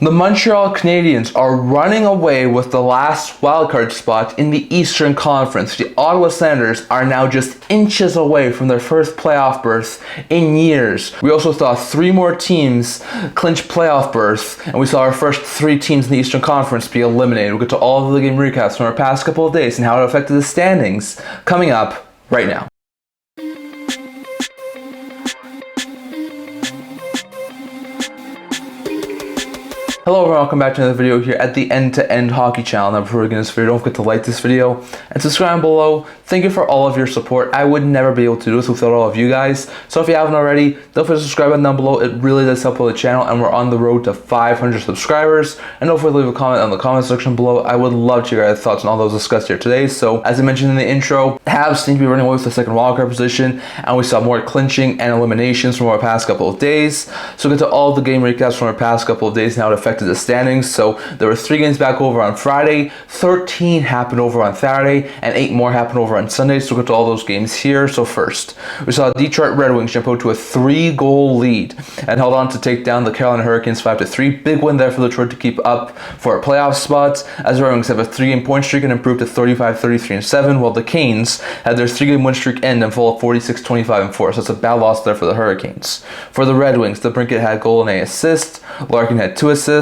The Montreal Canadiens are running away with the last wildcard spot in the Eastern Conference. The Ottawa Senators are now just inches away from their first playoff berth in years. We also saw 3 more teams clinch playoff berths, and we saw our first 3 teams in the Eastern Conference be eliminated. We'll get to all of the game recaps from our past couple of days and how it affected the standings coming up right now. Hello everyone, welcome back to another video here at the End-to-End Hockey channel. Now before we get into this video, don't forget to like this video and subscribe below. Thank you for all of your support. I would never be able to do this without all of you guys. So if you haven't already, don't forget to subscribe button down below. It really does help with the channel, and we're on the road to 500 subscribers. And don't forget to leave a comment on the comment section below. I would love to hear your thoughts on all those discussed here today. So as I mentioned in the intro, Habs seem to be running away with the second wildcard position, and we saw more clinching and eliminations from our past couple of days. So we'll get to all the game recaps from our past couple of days and how it affected the standings. So there were 3 games back over on Friday, 13 happened over on Saturday, and 8 more happened over on Sunday. So we'll get to all those games here. So first, we saw Detroit Red Wings jump out to a 3-goal lead and held on to take down the Carolina Hurricanes 5-3. Big win there for Detroit to keep up for a playoff spot, as the Red Wings have a 3-game point streak and improved to 35, 33, and 7, while the Canes had their 3-game win streak end and fall at 46, 25, and 4. So it's a bad loss there for the Hurricanes. For the Red Wings, the Brinket had goal and 8 assists, Larkin had 2 assists,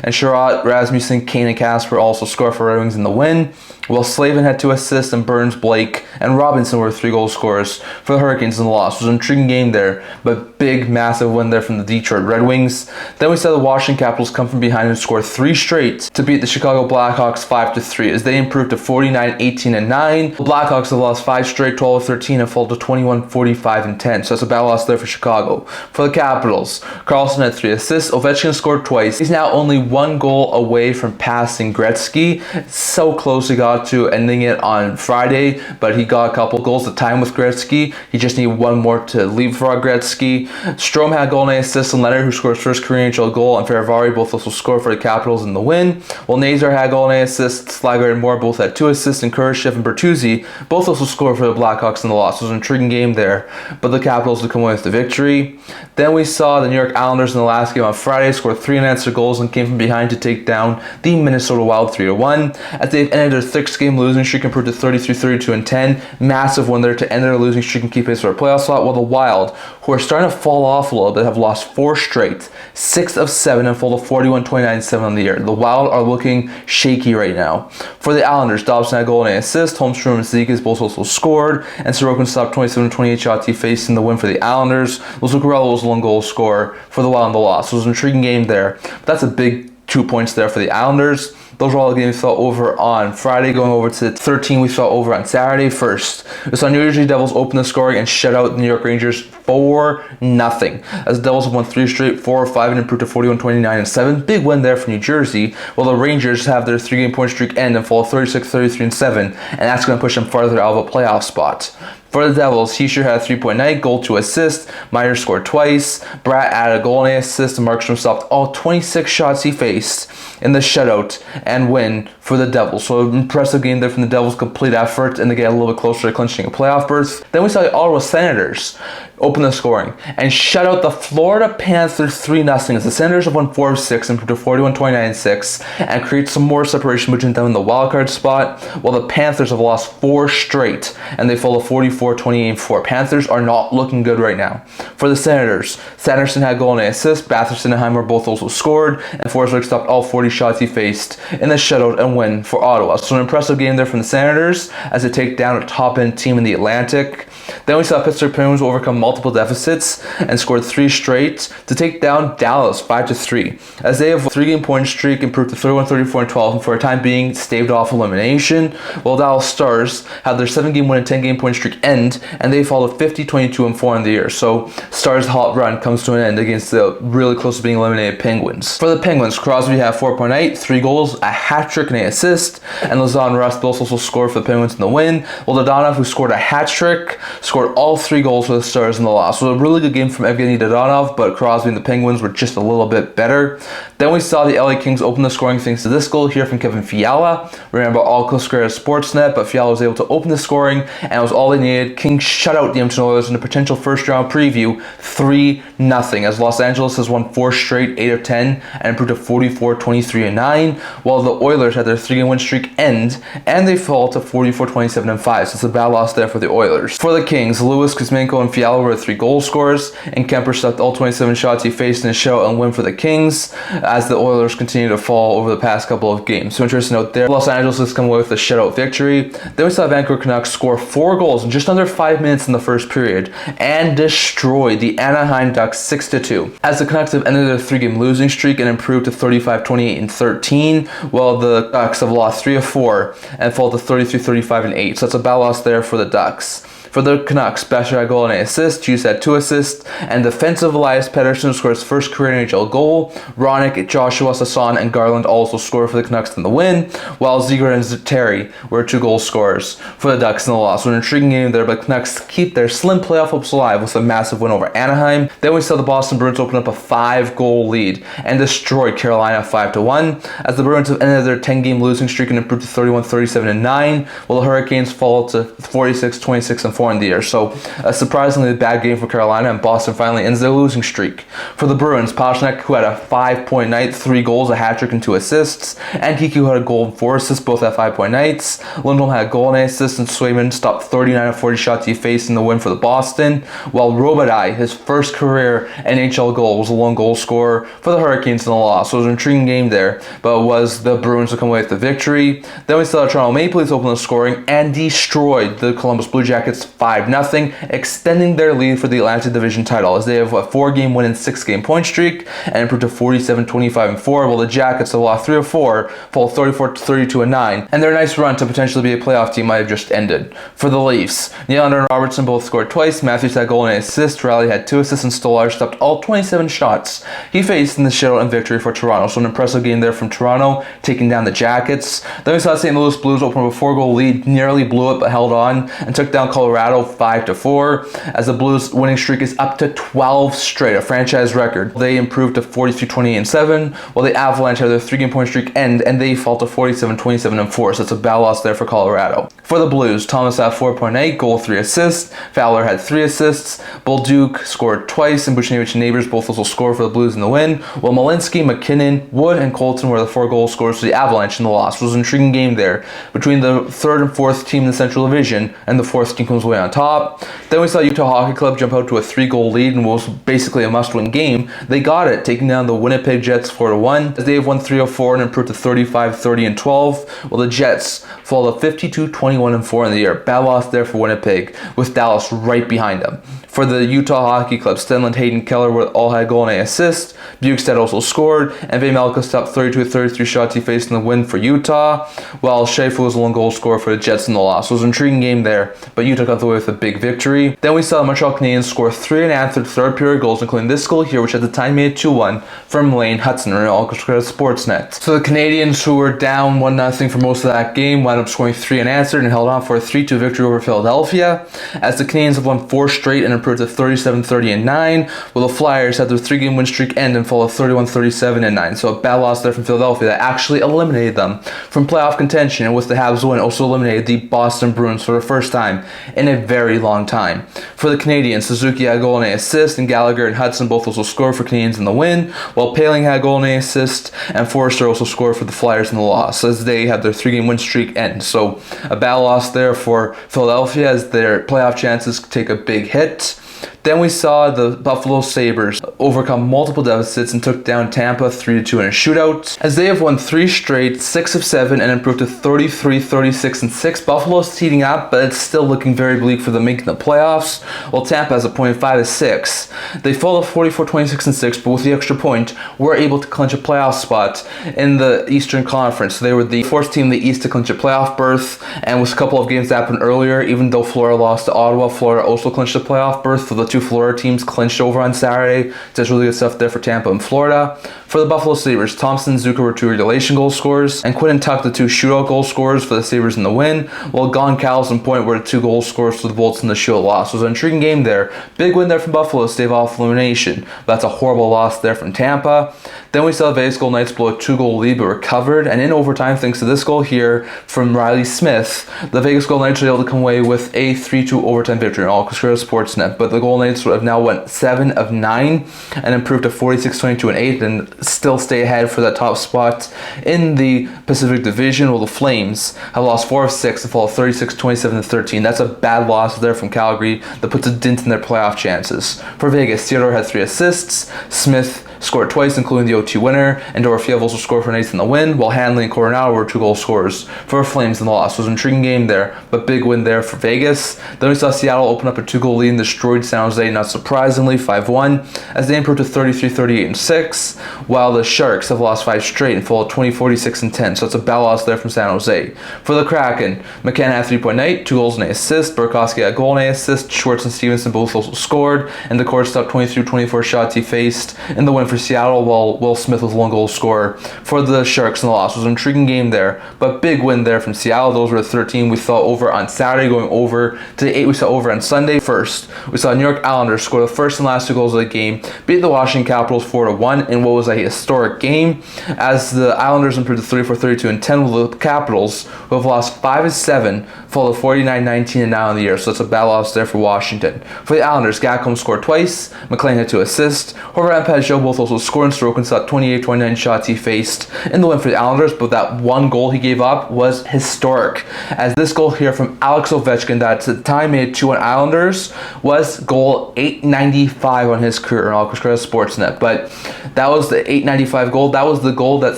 and Sherratt, Rasmussen, Kane, and Kasper also scored for Red Wings in the win, while Slavin had 2 assists, and Burns, Blake, and Robinson were 3-goal scorers for the Hurricanes in the loss. It was an intriguing game there, but big, massive win there from the Detroit Red Wings. Then we saw the Washington Capitals come from behind and score 3 straight to beat the Chicago Blackhawks 5-3 as they improved to 49, 18, and 9. The Blackhawks have lost 5 straight, 12, 13, and fall to 21, 45, and 10. So that's a bad loss there for Chicago. For the Capitals, Carlson had 3 assists. Ovechkin scored twice. He's now only 1 goal away from passing Gretzky. So close he got to ending it on Friday, but he got a couple goals to time with Gretzky. He just needed 1 more to leapfrog Gretzky. Strome had goal and 8 assists, and Leonard, who scored his first career NHL goal, and Ferravari both also scored for the Capitals in the win. While Nazar had goal and 8 assists, Slager and Moore both had 2 assists, and Kurashev and Bertuzzi both also scored for the Blackhawks in the loss. It was an intriguing game there, but the Capitals would come away with the victory. Then we saw the New York Islanders in the last game on Friday score 3 unanswered goals and came from behind to take down the Minnesota Wild 3-1. As they've ended their 6-game losing streak, improved to 33, 32, and 10. Massive win there to end their losing streak and keep pace for a playoff slot, while the Wild, who are starting to fall off a little bit, have lost 4 straight, 6 of 7, and fall to 41, 29, and 7 on the year. The Wild are looking shaky right now. For the Islanders, Dobson had goal and 8 assists, Holmstrom and Zigas both also scored, and Sorokin stopped 27 28 shots he faced in the win for the Islanders. Zuccarello was the 1-goal scorer for the Wild in the loss. So it was an intriguing game there, but that's a big 2 points there for the Islanders. Those were all the games we saw over on Friday. Going over to 13 we saw over on Saturday. First, we saw New Jersey Devils open the scoring and shut out the New York Rangers 4-0. As the Devils have won 3 straight, 4 of 5, and improved to 41, 29, and 7. Big win there for New Jersey, while the Rangers have their 3-game point streak end and fall 36, 33, and 7, and that's going to push them farther out of a playoff spot. For the Devils, Heischer had a 3-point-night, goal, 2 assists. Myers scored twice. Bratt added a goal and 8 assists, and Markstrom stopped all 26 shots he faced in the shutout and win for the Devils. So an impressive game there from the Devils, complete effort, and they get a little bit closer to clinching a playoff berth. Then we saw the Ottawa Senators open the scoring and shut out the Florida Panthers 3-0 as the Senators have won 4 of 6 and improved to 41, 29, and 6, and create some more separation between them in the wildcard spot, while the Panthers have lost 4 straight and they fall to 44, 28, and 4. Panthers are not looking good right now. For the Senators, Sanderson had goal and 8 assists, Batherson and Heimer both also scored, and Forsberg stopped all 40 shots he faced in the shutout and win for Ottawa. So an impressive game there from the Senators as they take down a top-end team in the Atlantic. Then we saw Pittsburgh Penguins overcome multiple deficits and scored 3 straight to take down Dallas 5-3, as they have a 3-game point streak, improved to 31, 34, and 12, and for a time being staved off elimination, while Dallas Stars have their 7-game win and 10-game point streak end, and they fall to 50, 22, and 4 on the year. So Stars' hot run comes to an end against the really close to being eliminated Penguins. For the Penguins, Crosby had 4.8, 3 goals, a hat-trick, and 8 assists, and Lazan Rust also scored for the Penguins in the win, while Dodonov, who scored a hat-trick, scored all 3 goals for the Stars Oilers in the loss. So a really good game from Evgeny Dadonov, but Crosby and the Penguins were just a little bit better. Then we saw the LA Kings open the scoring thanks to this goal here from Kevin Fiala. Remember, all Cosquera Sportsnet, but Fiala was able to open the scoring, and it was all they needed. Kings shut out the Edmonton Oilers in a potential first-round preview, 3-0, as Los Angeles has won 4 straight, 8 of 10, and improved to 44, 23, and 9, while the Oilers had their 3-game win streak end, and they fall to 44, 27, and 5, so it's a bad loss there for the Oilers. For the Kings, Lewis, Kuzmenko, and Fiala were the 3 goal scorers, and Kemper stuffed all 27 shots he faced in a shutout and win for the Kings, as the Oilers continue to fall over the past couple of games. So interesting note there, Los Angeles has come away with a shutout victory. Then we saw Vancouver Canucks score 4 goals in just under 5 minutes in the first period, and destroyed the Anaheim Ducks 6-2, as the Canucks have ended their 3-game losing streak and improved to 35, 28, and 13, while the Ducks have lost 3 of 4 and fall to 33, 35, and 8. So that's a bad loss there for the Ducks. For the Canucks, Basher had a goal and an assist, Hughes had 2 assists, and defensive Elias Pettersson scored his first career NHL goal. Ronick, Joshua, Sasson, and Garland also scored for the Canucks in the win, while Ziegler and Terry were 2 goal scorers for the Ducks in the loss. So an intriguing game there, but Canucks keep their slim playoff hopes alive with a massive win over Anaheim. Then we saw the Boston Bruins open up a 5-goal lead and destroyed Carolina 5-1, as the Bruins have ended their 10-game losing streak and improved to 31, 37, and 9, while the Hurricanes fall to 46, 26, and 4 in the year. So a surprisingly bad game for Carolina, and Boston finally ends their losing streak. For the Bruins, Pastrnak, who had a 5-point night, 3 goals, a hat trick, and 2 assists, and Kiki, who had a goal and 4 assists, both at 5-point nights. Lindholm had a goal and an assist, and Swayman stopped 39 of 40 shots he faced in the win for the Boston, while Robitaille, his first career NHL goal, was a lone goal scorer for the Hurricanes in the loss. So it was an intriguing game there, but it was the Bruins to come away with the victory. Then we saw the Toronto Maple Leafs open the scoring and destroyed the Columbus Blue Jackets 5-0, extending their lead for the Atlantic Division title, as they have a 4-game win and 6-game point streak and improved to 47, 25, and 4, while the Jackets have lost 3 of 4, fall 34, 32, and 9, and their nice run to potentially be a playoff team might have just ended. For the Leafs, Nylander and Robertson both scored twice, Matthews had a goal and an assist, Riley had 2 assists, and Stolarz stopped all 27 shots he faced in the shutout and victory for Toronto. So an impressive game there from Toronto, taking down the Jackets. Then we saw St. Louis Blues open up a 4-goal lead, nearly blew it but held on, and took down Colorado 5-4, as the Blues winning streak is up to 12 straight, a franchise record. They improved to 43, 28, and 7, while the Avalanche had their 3-game point streak end, and they fall to 47, 27, and 4, so it's a bad loss there for Colorado. For the Blues, Thomas had 4.8, goal, 3 assists, Fowler had 3 assists, Bolduc scored twice, and Buchnevich and Neighbors both also scored for the Blues in the win, while Malinsky, McKinnon, Wood, and Colton were the 4 goal scorers for the Avalanche in the loss. It was an intriguing game there between the 3rd and 4th team in the Central Division, and the 4th team comes away on top. Then we saw Utah Hockey Club jump out to a 3-goal lead and was basically a must-win game. They got it, taking down the Winnipeg Jets 4-1, as they have won 3 of 4 and improved to 35, 30, and 12, while the Jets fall to 52, 21, and 4 in the year. Bad loss there for Winnipeg, with Dallas right behind them. For the Utah Hockey Club, Stenlund, Hayden, Keller all had a goal and an assist. Bukestad also scored, and Vejmelka stopped 32 of 33 shots he faced in the win for Utah, while Schaefer was the 1 goal scorer for the Jets in the loss. So it was an intriguing game there, but Utah got away with a big victory. Then we saw the Montreal Canadiens score 3 unanswered third-period goals, including this goal here, which at the time made it 2-1 from Lane Hudson, or all credit Sportsnet. So the Canadiens, who were down 1-0 for most of that game, wound up scoring 3 unanswered and held on for a 3-2 victory over Philadelphia, as the Canadiens have won 4 straight and improved to 37, 30, and 9, while the Flyers had their 3-game win streak end and fall to 31, 37, and 9. So a bad loss there from Philadelphia that actually eliminated them from playoff contention, and with the Habs win, also eliminated the Boston Bruins for the first time in a very long time. For the Canadiens, Suzuki had a goal and an assist, and Gallagher and Hudson both also scored for Canadiens in the win, while Paling had a goal and an assist, and Forrester also scored for the Flyers in the loss, as they had their 3-game win streak end. So a bad loss there for Philadelphia, as their playoff chances take a big hit. Then we saw the Buffalo Sabres overcome multiple deficits and took down Tampa 3-2 in a shootout, as they have won 3 straight, 6 of 7, and improved to 33, 36, and 6. Buffalo's heating up, but it's still looking very bleak for them making the playoffs, while Tampa has a point of 5 of 6. They fall to 44, 26, and 6, but with the extra point, were able to clinch a playoff spot in the Eastern Conference. So they were the 4th team in the East to clinch a playoff berth, and with a couple of games that happened earlier, even though Florida lost to Ottawa, Florida also clinched a playoff berth for the two Florida teams clinched over on Saturday. Just really good stuff there for Tampa and Florida. For the Buffalo Sabres, Thompson and Zucker were two regulation goal scorers, and Quinn and Tuck the two shootout goal scorers for the Sabres in the win, while Goncalves and Point were the two goal scorers for the Bolts in the shootout loss. So it was an intriguing game there. Big win there from Buffalo to stave off elimination. That's a horrible loss there from Tampa. Then we saw the Vegas Golden Knights blow a 2-goal lead but recovered, and in overtime, thanks to this goal here from Riley Smith, the Vegas Golden Knights were able to come away with a 3-2 overtime victory on all Sportsnet. But the Golden Knights have now went 7 of 9 and improved to 46-22 and 8 and still stay ahead for that top spot in the Pacific Division, while the Flames have lost 4 of 6 and fall 36-27 13. That's a bad loss there from Calgary that puts a dent in their playoff chances. For Vegas, Theodore had 3 assists, Smith scored twice, including the OT winner, and Dorofiev also scored for Knights in the win, while Hanley and Coronado were 2 goal scorers for Flames in the loss. It was an intriguing game there, but big win there for Vegas. Then we saw Seattle open up a 2-goal lead and destroyed San Jose, not surprisingly, 5-1, as they improved to 33-38 and 6, while the Sharks have lost 5 straight and fall 20-46 and 10, so it's a bad loss there from San Jose. For the Kraken, McCann had 3-point night, 2 goals and 8 assists, Burakovsky had a goal and 8 assists, Schwartz and Stevenson both also scored, and the Court stopped 23-24 shots he faced in the win for Seattle, while Will Smith was 1 goal scorer for the Sharks in the loss. It was an intriguing game there, but big win there from Seattle. Those were the 13 we saw over on Saturday, going over to the 8 we saw over on Sunday. First, we saw New York Islanders score the first and last 2 goals of the game, beat the Washington Capitals 4-1 in what was a historic game, as the Islanders improved to 34-32 and 10, with the Capitals, who have lost 5 of 7, fall to 49-19 and 9 on the year. So that's a bad loss there for Washington. For the Islanders, Gakholm scored twice, McLean had 2 assists, Horvat and Peugeot both also scored, and Sorokin saw 28-29 shots he faced in the win for the Islanders, but that 1 goal he gave up was historic, as this goal here from Alex Ovechkin that at the time made 2 on Islanders was goal 895 on his career on all Sportsnet. But that was the 895 goal. That was the goal that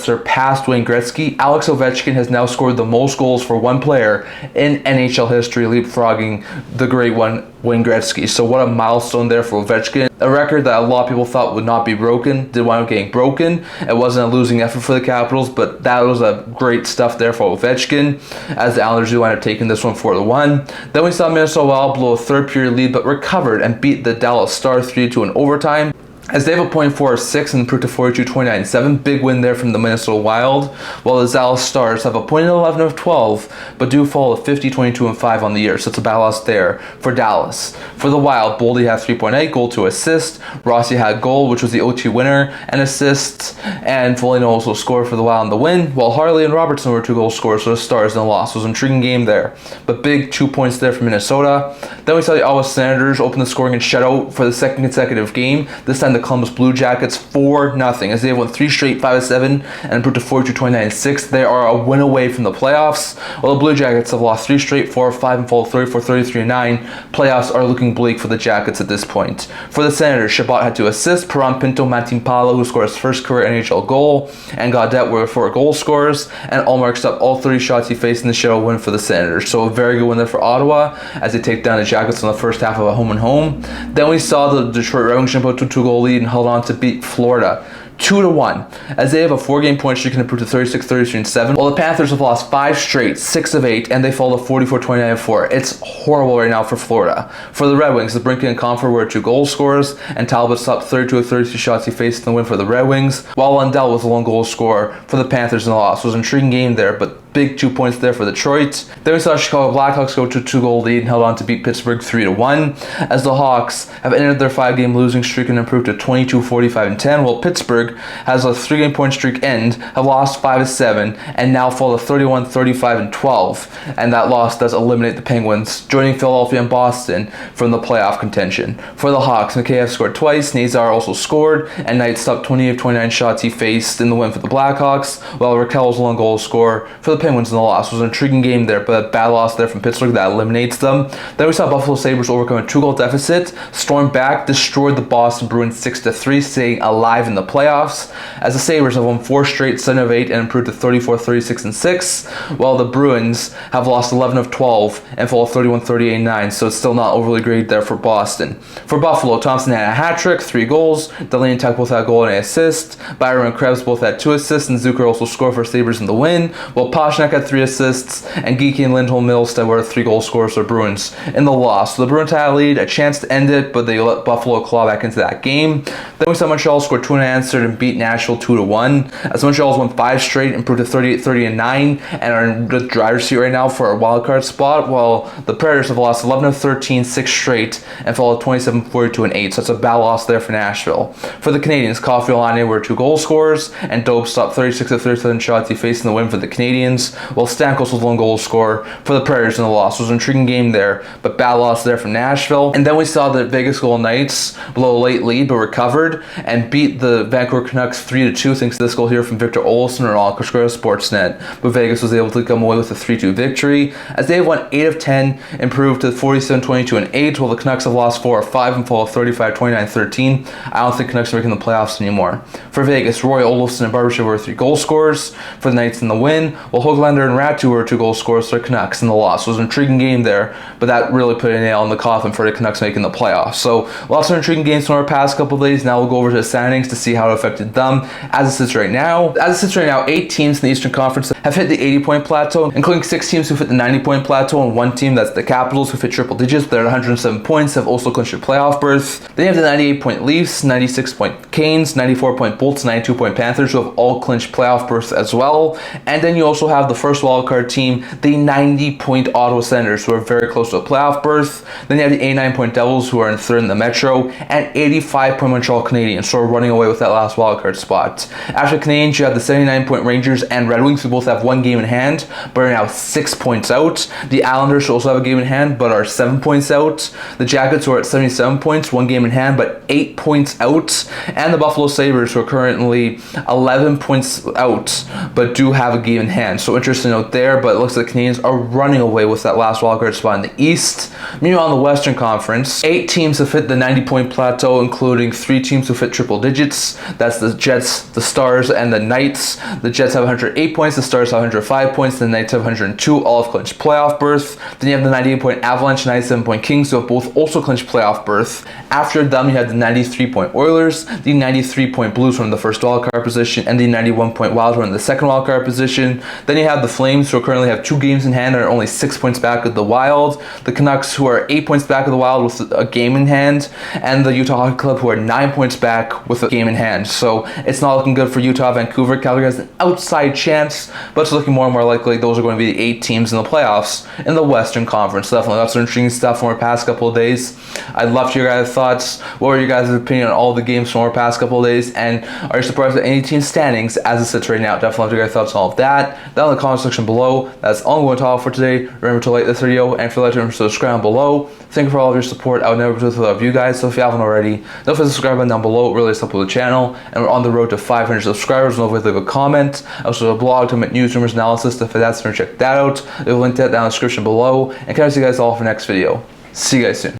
surpassed Wayne Gretzky. Alex Ovechkin has now scored the most goals for one player in NHL history, leapfrogging the great one, Wayne Gretzky. So what a milestone there for Ovechkin. A record that a lot of people thought would not be broken did wind up getting broken. It wasn't a losing effort for the Capitals, but that was a great stuff there for Ovechkin, as the Islanders do wind up taking this one 4-1. Then we saw Minnesota Wild blow a 3rd period lead, but recovered and beat the Dallas Stars 3-2 in overtime, as they have a point 4 of 6 and improved to 42-29 and 7. Big win there from the Minnesota Wild, while the Dallas Stars have a point 11 of 12, but do fall to 50-22 and 5 on the year. So it's a bad loss there for Dallas. For the Wild, Boldy had 3.8, goal 2 assists. Rossi had goal, which was the OT winner, and assists, and Foligno also scored for the Wild in the win, while Harley and Robertson were 2 goal scorers for the Stars in the loss. It was an intriguing game there, but big 2 points there for Minnesota. Then we saw the Ottawa Senators open the scoring and shutout for the 2nd consecutive game. This time the Columbus Blue Jackets 4-0, as they have won 3 straight 5-7 and improved to 42-29 and 6. They are a win away from the playoffs, while the Blue Jackets have lost 3 straight 4-5 and fall 34-33 and 9. Playoffs are looking bleak for the Jackets at this point. For the Senators, Chabot had 2 assists, Perron Pinto, Martin Palo, who scored his first career NHL goal, and Gaudette were 4 goal scorers, and Ullmark stopped all 30 shots he faced in the shutout win for the Senators. So a very good win there for Ottawa, as they take down the Jackets in the first half of a home and home. Then we saw the Detroit Red Wings jump out to a 2-goal lead and held on to beat Florida 2-1, as they have a 4-game point streak and improve to 36-33 and 7, while the Panthers have lost 5 straight, 6 of 8, and they fall to 44-29 and 4. It's horrible right now for Florida. For the Red Wings, the Brinken and Comfort were 2 goal scorers, and Talbot stopped 32 of 33 shots he faced in the win for the Red Wings, while Lundell was a 1 goal scorer for the Panthers in the loss. It was an intriguing game there, but big 2 points there for Detroit. Then we saw Chicago Blackhawks go to a 2-goal lead and held on to beat Pittsburgh 3-1, as the Hawks have ended their 5-game losing streak and improved to 22-45 and 10, while Pittsburgh has a 3-game point streak end, have lost 5 of 7, and now fall to 31-35 and 12, and that loss does eliminate the Penguins, joining Philadelphia and Boston from the playoff contention. For the Hawks, Mikheyev scored twice, Nazar also scored, and Knight stopped 20 of 29 shots he faced in the win for the Blackhawks, while Raquel was 1 goal scorer for the Penguins in the loss. It was an intriguing game there, but a bad loss there from Pittsburgh that eliminates them. Then we saw Buffalo Sabres overcome a 2-goal deficit, stormed back, destroyed the Boston Bruins 6-3, staying alive in the playoffs. playoffs, as the Sabres have won 4 straight, 7 of 8, and improved to 34, 36, and 6, while the Bruins have lost 11 of 12 and fall 31, 38, and 9, so it's still not overly great there for Boston. For Buffalo, Thompson had a hat trick, 3 goals, Delaney and Tuck both had a goal and an assist, Byron and Krebs both had 2 assists, and Zucker also scored for Sabres in the win, while Pastrnak had 3 assists, and Geeky and Lindholm Milstead were 3 goal scorers for the Bruins in the loss. So the Bruins had a lead, a chance to end it, but they let Buffalo claw back into that game. Then we saw Montreal score 2 unanswered and beat Nashville 2-1, as Montreal's won 5 straight, improved to 38, 30, and 9, and are in the driver's seat right now for a wildcard spot, while the Predators have lost 11 of 13, 6 straight, and fall at 27, 42, and 8, so it's a bad loss there for Nashville. For the Canadiens, Caulfield and Laine were 2 goal scorers, and Dope stopped 36 of 37 shots he faced in the win for the Canadiens, while Stamkos was 1 goal scorer for the Predators in the loss. It was an intriguing game there, but bad loss there from Nashville. And then we saw the Vegas Golden Knights blow a late lead, but recovered and beat the Vancouver Canucks 3-2 thanks to this goal here from Victor Olofsson and All Sportsnet. But Vegas was able to come away with a 3-2 victory, as they have won 8 of 10, improved to 47, 22, and 8, while the Canucks have lost 4 of 5 and fall of 35, 29, 13. I don't think Canucks are making the playoffs anymore. For Vegas, Roy Olofsson and Barbashev were 3 goal scorers for the Knights in the win, while Höglander and Ratu were 2 goal scorers for the Canucks in the loss. It was an intriguing game there, but that really put a nail in the coffin for the Canucks making the playoffs. So lots of intriguing games from our past couple of days. Now we'll go over to the standings to see how it affected them as it sits right now. As it sits right now, 8 teams in the Eastern Conference have hit the 80-point plateau, including 6 teams who've hit the 90-point plateau, and 1 team, that's the Capitals, who've hit triple digits. They're at 107 points, have also clinched a playoff berth. Then you have the 98-point Leafs, 96-point Canes, 94-point Bolts, 92-point Panthers, who have all clinched playoff berths as well. And then you also have the first wildcard team, the 90-point Ottawa Senators, who are very close to a playoff berth. Then you have the 89-point Devils, who are in 3rd in the Metro, and 85-point Montreal Canadiens, who are running away with that last wildcard spot. After Canadiens, you have the 79-point Rangers and Red Wings, who both have 1 game in hand, but are now 6 points out. The Islanders also have a game in hand, but are 7 points out. The Jackets, who are at 77 points, 1 game in hand, but 8 points out. And the Buffalo Sabres, who are currently 11 points out, but do have a game in hand. So interesting note there, but it looks like the Canadiens are running away with that last wildcard spot in the East. Meanwhile, in the Western Conference, 8 teams have hit the 90-point plateau, including 3 teams who've hit triple digits. That's the Jets, the Stars, and the Knights. The Jets have 108 points, the Stars have 105 points, the Knights have 102, all have clinched playoff berth. Then you have the 98-point Avalanche, 97-point Kings, who have both also clinched playoff berth. After them, you have the 93-point Oilers, the 93-point Blues from the first wildcard position, and the 91-point Wild in the second wildcard position. Then you have the Flames, who currently have 2 games in hand and are only 6 points back of the Wild. The Canucks, who are 8 points back of the Wild with a game in hand, and the Utah Hockey Club, who are 9 points back with a game in hand. So it's not looking good for Utah, Vancouver. Calgary has an outside chance, but it's looking more and more likely those are going to be the 8 teams in the playoffs in the Western Conference. Definitely lots of interesting stuff from our past couple of days. I'd love to hear your guys' thoughts. What were your guys' opinion on all the games from our past couple of days? And are you surprised at any team standings as it sits right now? Definitely love to hear your thoughts on all of that. Down in the comment section below. That's all I'm going to talk for today. Remember to like this video, and if you'd like to subscribe below. Thank you for all of your support. I would never do this without you guys. So if you haven't already, don't forget to subscribe button down below. It really helps with the channel. And we're on the road to 500 subscribers. Don't forget to leave a comment. I also have a blog to make news, rumors, analysis. If that's going to check that out, there's a link to that down in the description below. And can I see you guys all for the next video. See you guys soon.